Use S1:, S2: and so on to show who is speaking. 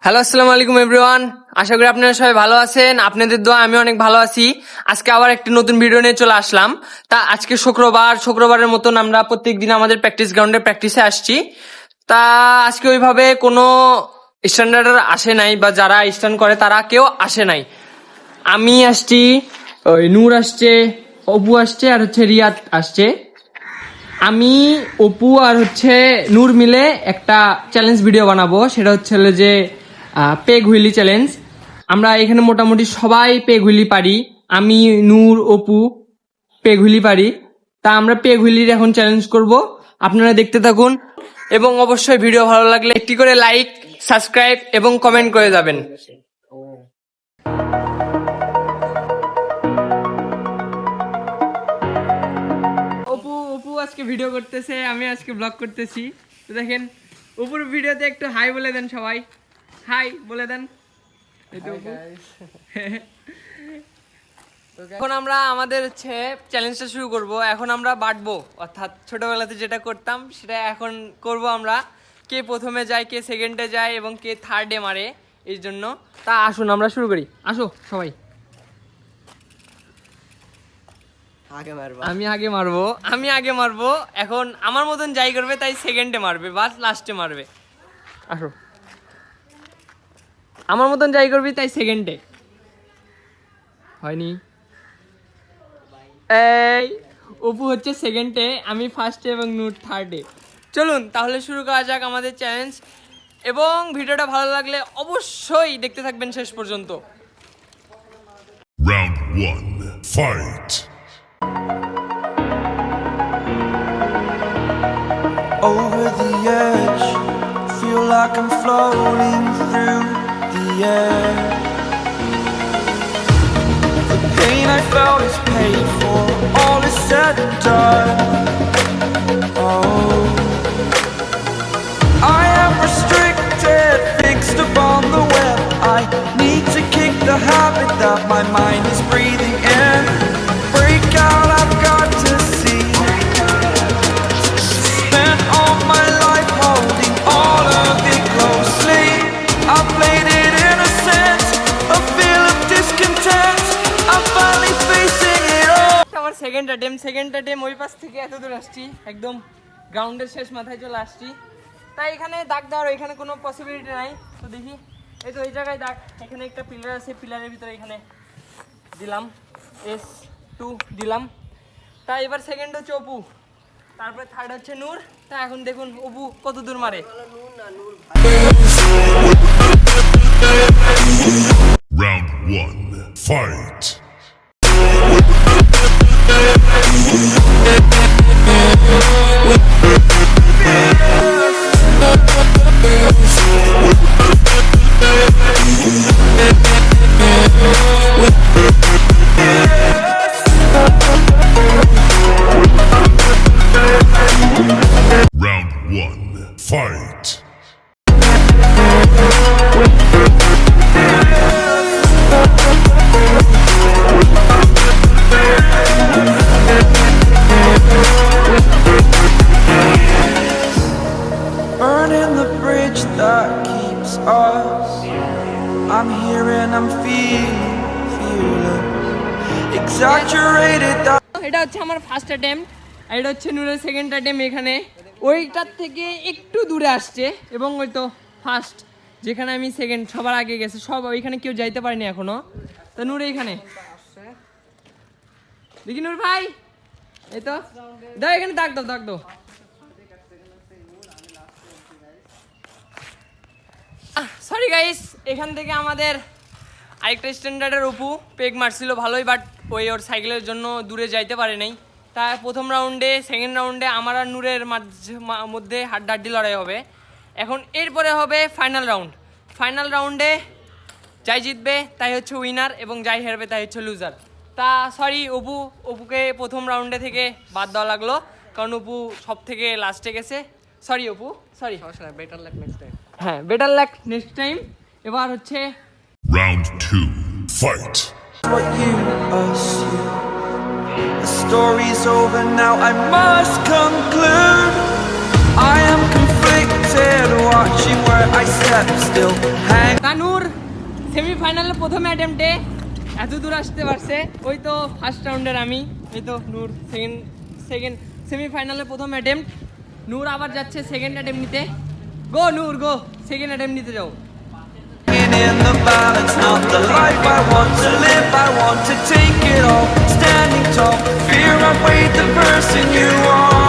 S1: Hello, আসসালামু আলাইকুম everyone. আশা করি আপনারা সবাই ভালো আছেন। আপনাদের দোয়া আমি অনেক ভালো আছি। আজকে আবার একটি নতুন ভিডিও নিয়ে চলে আসলাম। তা আজকে শুক্রবারের মতন আমরা প্রত্যেকদিন আমাদের প্র্যাকটিস গ্রাউন্ডে প্র্যাকটিসে আসছি। তা আজকে ওইভাবে কোনো স্ট্যান্ডার্ড আসে নাই, বা যারা স্ট্যান্ড করে তারা কেউ আসে নাই। আমি আসছি, ওই নূর আসছে, অপু আসছে, আর হচ্ছে রিয়াদ আসছে। আমি, অপু আর হচ্ছে নূর মিলে একটা চ্যালেঞ্জ ভিডিও বানাবো। সেটা হচ্ছে যে পেগ হুইলি চ্যালেঞ্জ। আমরা এখানে মোটামুটি সবাই পেগ হুইলি পারি। আমি, নূর, অপু পেগ হুইলি পারি। তা আমরা পেগ হুইলির এখন চ্যালেঞ্জ করব। আপনারা দেখতে থাকুন এবং অবশ্যই ভিডিও ভালো লাগলে একটি করে লাইক, সাবস্ক্রাইব এবং কমেন্ট করে যাবেন। অপু আজকে ভিডিও করতেছে, আমি আজকে ব্লগ করতেছি। তো দেখেন, অপুর ভিডিওতে একটু হাই বলে দেন সবাই। হাই বলে দেন। এখন আমরা আমাদের হচ্ছে চ্যালেঞ্জটা শুরু করব। এখন আমরা বাঁটবো, অর্থাৎ ছোটবেলাতে যেটা করতাম সেটা এখন করব আমরা। কে প্রথমে যায়, কে সেকেন্ডে যায় এবং কে থার্ডে মারে, এই জন্য। তা আসুন আমরা শুরু করি। আসো সবাই। আমি আগে মারবো। এখন আমার মতন যাই করবে তাই সেকেন্ডে মারবে বা লাস্টে মারবে। আসো, আমার মতন যাই করবি তাই সেকেন্ডে। হয়নি? এই অপু হচ্ছে সেকেন্ডে, আমি ফার্স্টে এবং নূর থার্ডে। চলুন তাহলে শুরু করা যাক আমাদের চ্যালেঞ্জ। এবং ভিডিওটা ভালো লাগলে অবশ্যই দেখতে থাকবেন শেষ পর্যন্ত।
S2: Round 1. Fight.
S3: Over the edge, feel like I'm floating through the air. The pain I felt is paid for, all is said and done. Oh, I am restricted, fixed upon the web. I need to kick the habit that my mind is breathing in. Break out, I've got to see. Spent all my life holding all of it closely. I played it innocent, a feel of discontent. I'm finally facing it all.
S1: আমার second attempt ওই পাশ থেকে এত দূর আসছি, একদম গ্রাউন্ডের শেষ মাথায় চলে আসছি। তাই এখানে দাগ দেওয়ার এখানে কোনো পসিবিলিটি নাই। তো দেখি, এই তো এই জায়গায় দাগ, এখানে একটা পিলার আছে, পিলারের ভিতরে এখানে দিলাম S2 দিলাম। তা এবার সেকেন্ড হচ্ছে অপু, তারপরে থার্ড হচ্ছে নূর। তা এখন দেখুন অপু কত দূর মারে।
S2: Round 1. Fight. Round 1. Fight.
S3: Burning the bridge that keeps us. I'm here and I'm feeling exaggerated that.
S1: এটা হচ্ছে আমার ফার্স্ট অ্যাটেম্প, আর এটা হচ্ছে নূরের সেকেন্ড অ্যাটেম্প। এখানে ওইটার থেকে একটু দূরে আসছে, এবং ওই তো ফার্স্ট যেখানে আমি সেকেন্ড, সবার আগে গেছে সব, ওইখানে কেউ যাইতে পারেনি এখনো। তো নূর এইখানে দেখি, নূর ভাই এই তো দাও, এখানে দাগ দাও। সরি গাইস, এখান থেকে আমাদের আরেকটা স্ট্যান্ডার্ডের অপু পেগ মারছিল ভালোই, বাট ওর সাইকেলের জন্য দূরে যাইতে পারে নাই। তাই প্রথম রাউন্ডে, সেকেন্ড রাউন্ডে আমার আর নূরের মধ্যে হাড্ডাহাড্ডি লড়াই হবে। এখন এরপরে হবে ফাইনাল রাউন্ডে যাই জিতবে তাই হচ্ছে উইনার, এবং যাই হেরবে তাই হচ্ছে লুজার। তা সরি অপুকে প্রথম রাউন্ডে থেকে বাদ দেওয়া লাগলো, কারণ অপু সব থেকে লাস্টে গেছে। Sorry Apu, sorry. Better luck next time. হ্যাঁ, বেটার লাক নেক্সট টাইম। এবার হচ্ছে
S2: Round 2. Fight.
S3: What you assume. The story's over now, I must conclude. I am conflicted, watching where I step still, hang
S1: সেমিফাইনালের প্রথম অ্যাটেম্পটে এত দূর আসতে পারছে। ওই তো ফার্স্ট রাউন্ডের আমি, এই তো নূর সেকেন্ড সেমিফাইনালের প্রথম অ্যাটেম্পট। নূর আবার যাচ্ছে সেকেন্ড অ্যাটেম্প নিতে। গো নূর গো, সেকেন্ড অ্যাটেম্প নিতে যাও।
S3: In the balance, not the life I want to live. I want to take it all, standing tall. Fear I weighed the person you are.